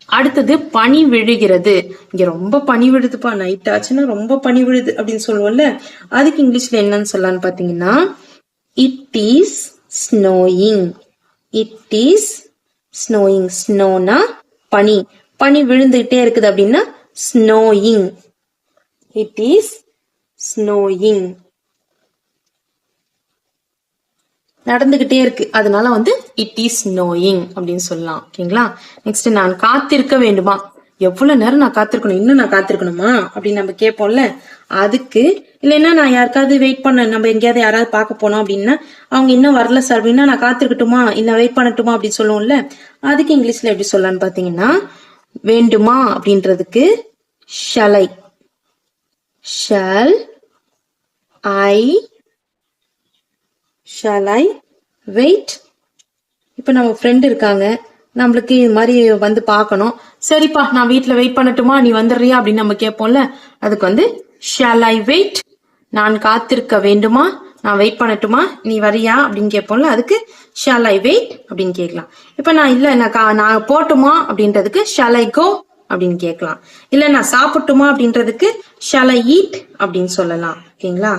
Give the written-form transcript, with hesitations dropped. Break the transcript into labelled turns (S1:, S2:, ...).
S1: அடுத்தது பனி விழுகிறது. இங்க ரொம்ப பனி விழுதுப்பா, நைட் ஆச்சுன்னா ரொம்ப பனி விழுது அப்படின்னு சொல்லுவோம்ல, அதுக்கு இங்கிலீஷ்ல என்னன்னு சொல்லலாம்னு பாத்தீங்கன்னா it is snowing. It is snowing. ஸ்னோனா பனி, பனி விழுந்துகிட்டே இருக்குது அப்படின்னா ஸ்னோயிங். It is ஸ்னோயிங். நடந்துகிட்டே இருக்கு, அதனால இட் இஸ் ஸ்னோயிங் அப்படின்னு சொல்லலாம். ஓகேங்களா? நெக்ஸ்ட், நான் காத்திருக்க வேண்டுமா. எவ்வளவு நேரம் நான் காத்திருக்கணும், இன்னும் நான் காத்திருக்கணுமா அப்படின்னு நம்ம கேட்போம்ல, அதுக்கு இல்லைன்னா நான் யாருக்காவது வெயிட் பண்ண, நம்ம எங்கேயாவது யாராவது பார்க்க போனோம் அப்படின்னா அவங்க இன்னும் வரல சார் அப்படின்னா நான் காத்திருக்கட்டுமா இல்ல வெயிட் பண்ணட்டுமா அப்படின்னு சொல்லுவோம்ல, அதுக்கு இங்கிலீஷ்ல எப்படி சொல்லலாம்னு பாத்தீங்கன்னா வேண்டுமா அப்படின்றதுக்கு shall I. Shall I. Shall I wait. இப்ப நம்ம ஃப்ரெண்ட் இருக்காங்க, நம்மளுக்கு இது மாதிரி பார்க்கணும், சரிப்பா நான் வீட்டுல வெயிட் பண்ணட்டுமா நீ வந்துடுறியா அப்படின்னு நம்ம கேட்போம்ல, அதுக்கு ஷல் ஐ வெயிட். நான் காத்திருக்க வேண்டுமா, நான் வெயிட் பண்ணட்டுமா நீ வரியா அப்படின்னு கேட்போம்ல, அதுக்கு ஷல் ஐ வெயிட் அப்படின்னு கேட்கலாம். இப்ப நான் இல்ல நான் போட்டுமா அப்படின்றதுக்கு ஷல் ஐ கோ அப்படின்னு கேட்கலாம். இல்ல நான் சாப்பிட்டுமா அப்படின்றதுக்கு ஷல் ஐ ஈட் அப்படின்னு சொல்லலாம். ஓகேங்களா?